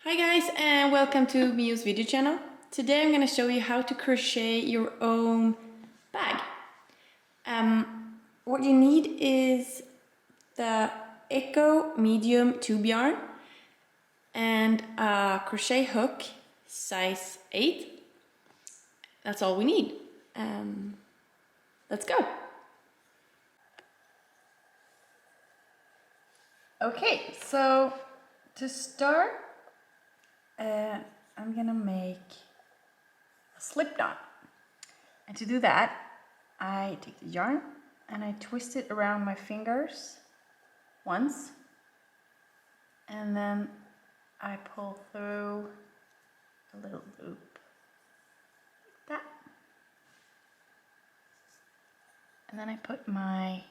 Hi guys, and welcome to Miu's video channel. Today I'm going to show you how to crochet your own bag. What you need is the EKO Medium Tube Yarn and a crochet hook size 8. That's all we need. Let's go. Okay, so to start, I'm gonna make a slip knot, and to do that I take the yarn and I twist it around my fingers once, and then I pull through a little loop like that, and then I put my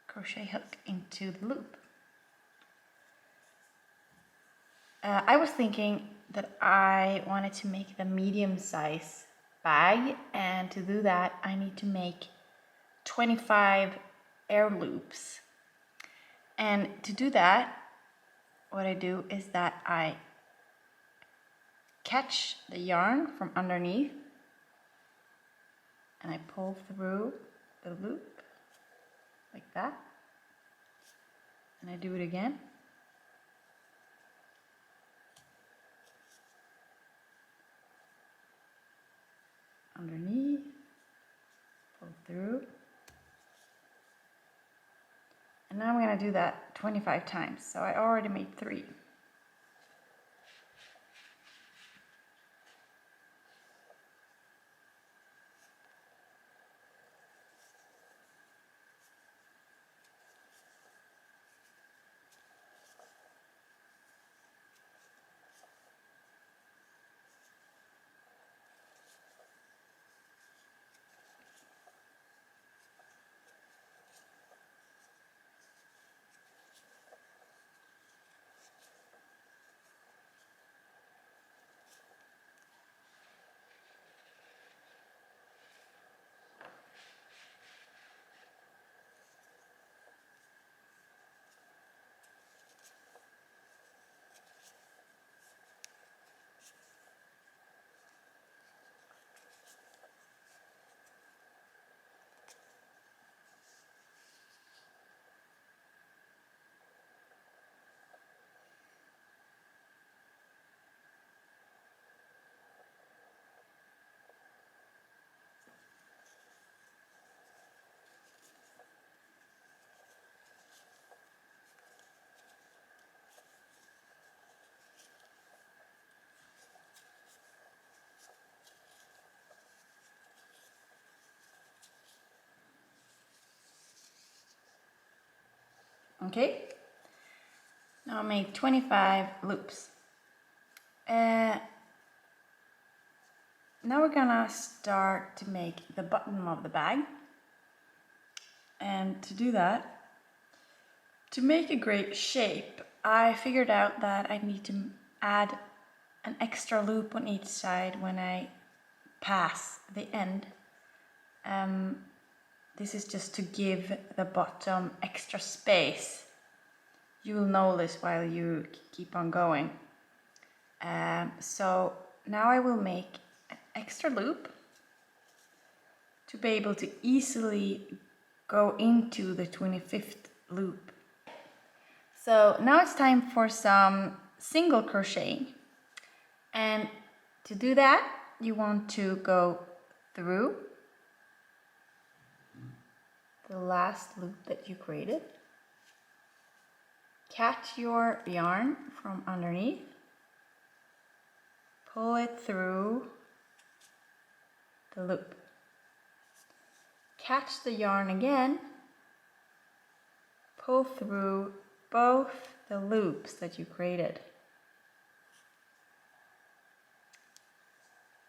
crochet hook into the loop. I was thinking that I wanted to make the medium size bag, and to do that I need to make 25 air loops. And to do that, what I do is that I catch the yarn from underneath and I pull through the loop like that, and I do it again. Underneath, pull through, and now I'm going to do that 25 times, so I already made 3. Okay, now I made 25 loops. Now we're gonna start to make the bottom of the bag, and to do that, to make a great shape, I figured out that I need to add an extra loop on each side when I pass the end. This is just to give the bottom extra space. You will notice while you keep on going. So now I will make an extra loop to be able to easily go into the 25th loop. So now it's time for some single crochet, and to do that you want to go through the last loop that you created, catch your yarn from underneath, pull it through the loop, catch the yarn again, pull through both the loops that you created.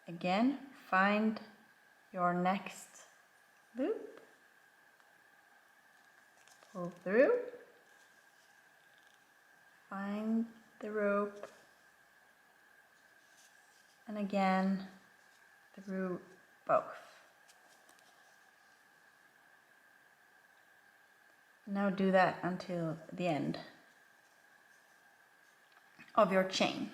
Again, find your next loop, pull through, find the rope, and again through both. Now do that until the end of your chain.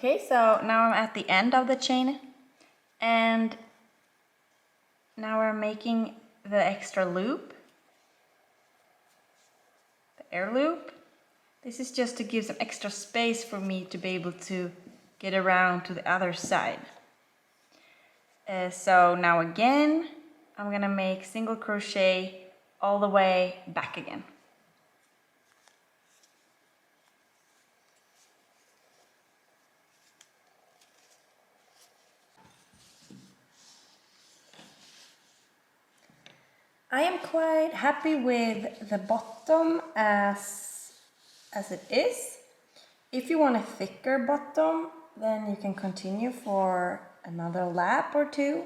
Okay, so now I'm at the end of the chain, and now we're making the extra loop, the air loop. This is just to give some extra space for me to be able to get around to the other side. So now again, I'm gonna make single crochet all the way back again. I am quite happy with the bottom as it is. If you want a thicker bottom, then you can continue for another lap or two.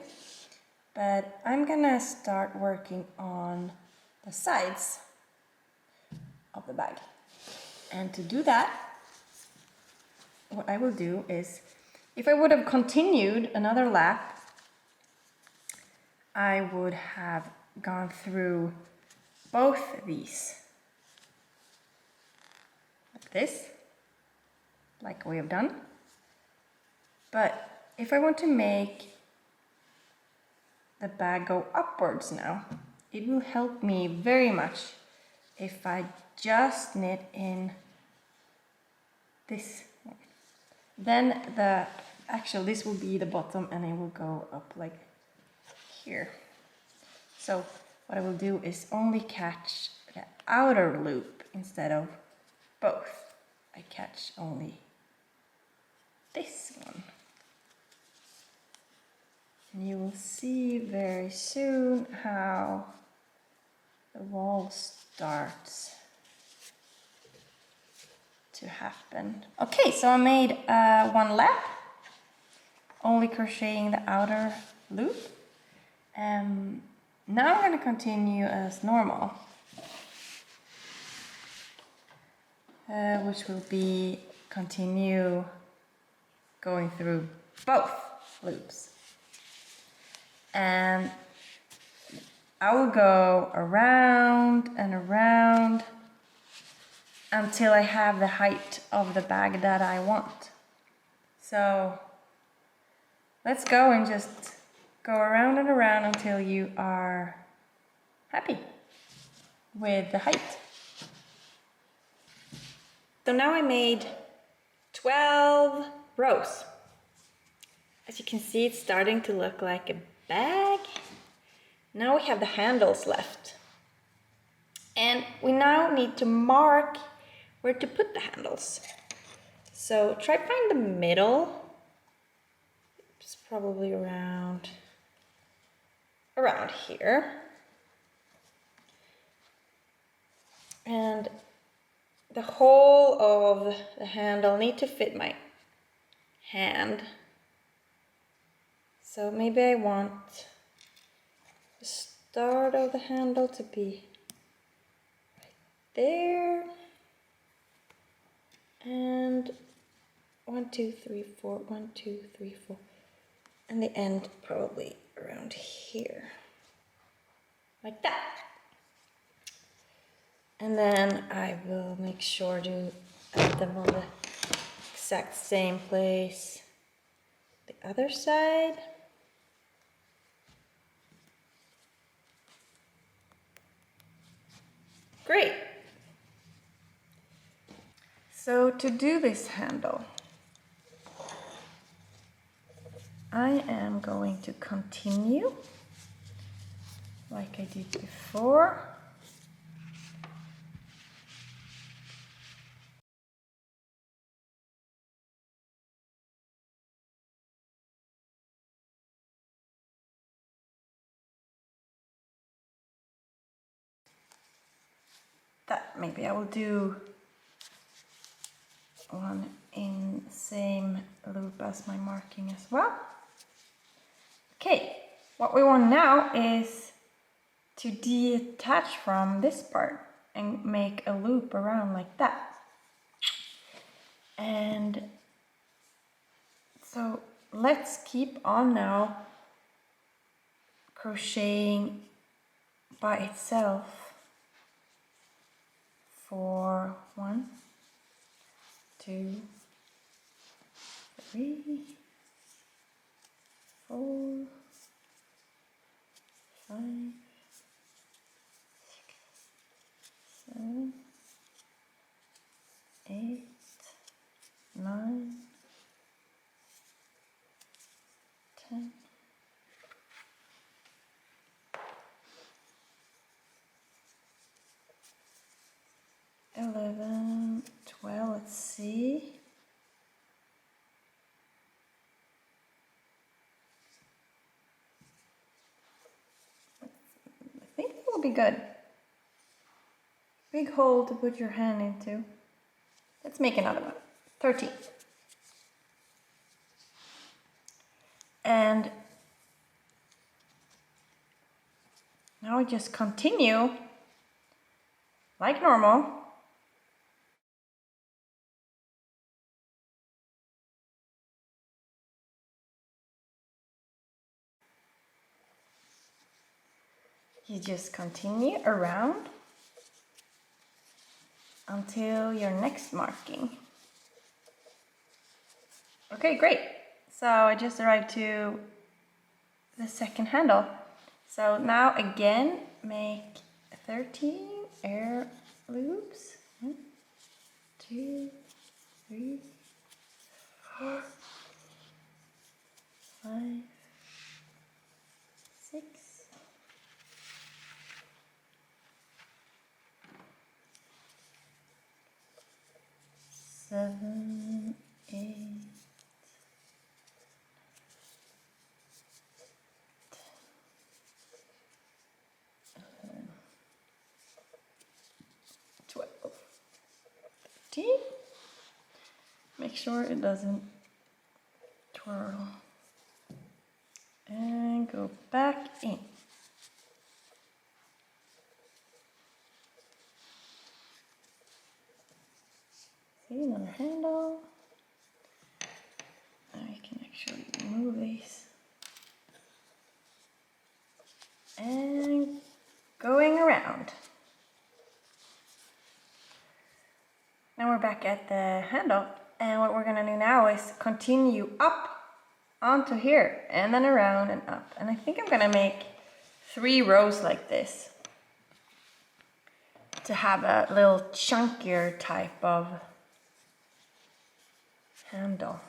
But I'm gonna start working on the sides of the bag. And to do that, what I will do is, if I would have continued another lap, I would have gone through both these, like this, like we have done. But if I want to make the bag go upwards now, it will help me very much if I just knit in this one. Then this will be the bottom, and it will go up like here. So what I will do is only catch the outer loop instead of both. I catch only this one. And you will see very soon how the wall starts to happen. Okay, so I made one lap, only crocheting the outer loop. Now I'm going to continue as normal, which will be continue going through both loops. And I will go around and around until I have the height of the bag that I want. So let's go and just go around and around until you are happy with the height. So now I made 12 rows. As you can see, it's starting to look like a bag. Now we have the handles left. And we now need to mark where to put the handles. So try find the middle. It's probably around here. And the whole of the handle need to fit my hand. So maybe I want the start of the handle to be right there. And 1, 2, 3, 4, 1, 2, 3, 4. And the end probably around here. Like that. And then I will make sure to add them on the exact same place. The other side. Great. So to do this handle, I am going to continue like I did before. That maybe I will do one in same loop as my marking as well. Okay, what we want now is to detach from this part and make a loop around like that. And so let's keep on now crocheting by itself for 1, 2, 3, 4, 5, 6, 7, 8, 9, 10, 11, 12, let's see. I think that will be good. Big hole to put your hand into. Let's make another one. 13. And now we just continue like normal. You just continue around until your next marking. Okay, great. So I just arrived to the second handle. So now again, make 13 air loops. 1, 2, 3, 4, 5, 6, 7, 8, 11, 12, 13. Make sure it doesn't twirl. And go back in. See, another handle. Now you can actually remove these. And going around. Now we're back at the handle, and what we're gonna do now is continue up onto here and then around and up. And I think I'm gonna make 3 rows like this to have a little chunkier type of handle.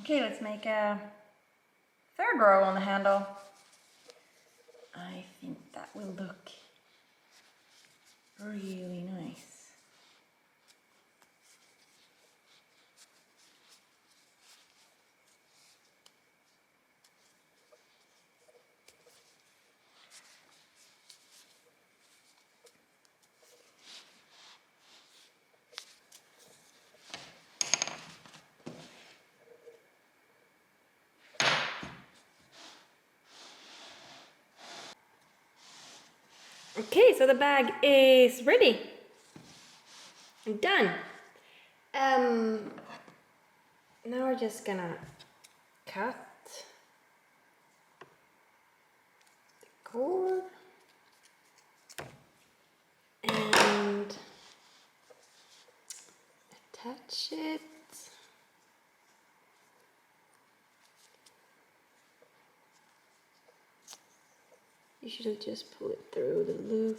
Okay, let's make a 3rd row on the handle. I think that will look really nice. Okay, so the bag is ready. I'm done. Now we're just gonna cut the cord and attach it. You should just pull it through the loop,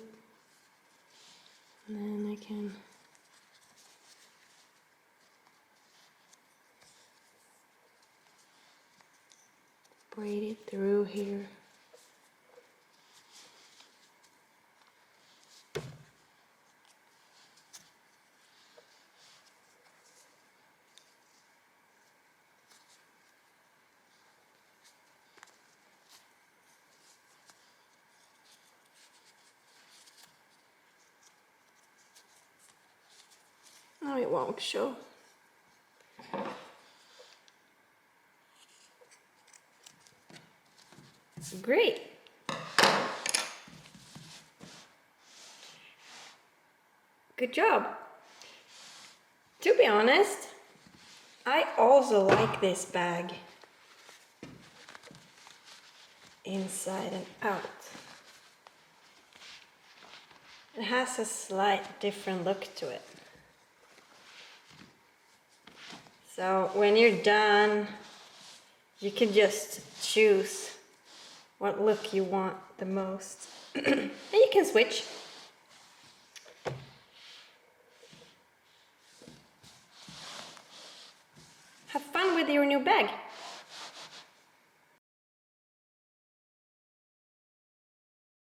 and then I can braid it through here. Now it won't show. Great. Good job. To be honest, I also like this bag inside and out. It has a slight different look to it. So when you're done, you can just choose what look you want the most. And you can switch. Have fun with your new bag.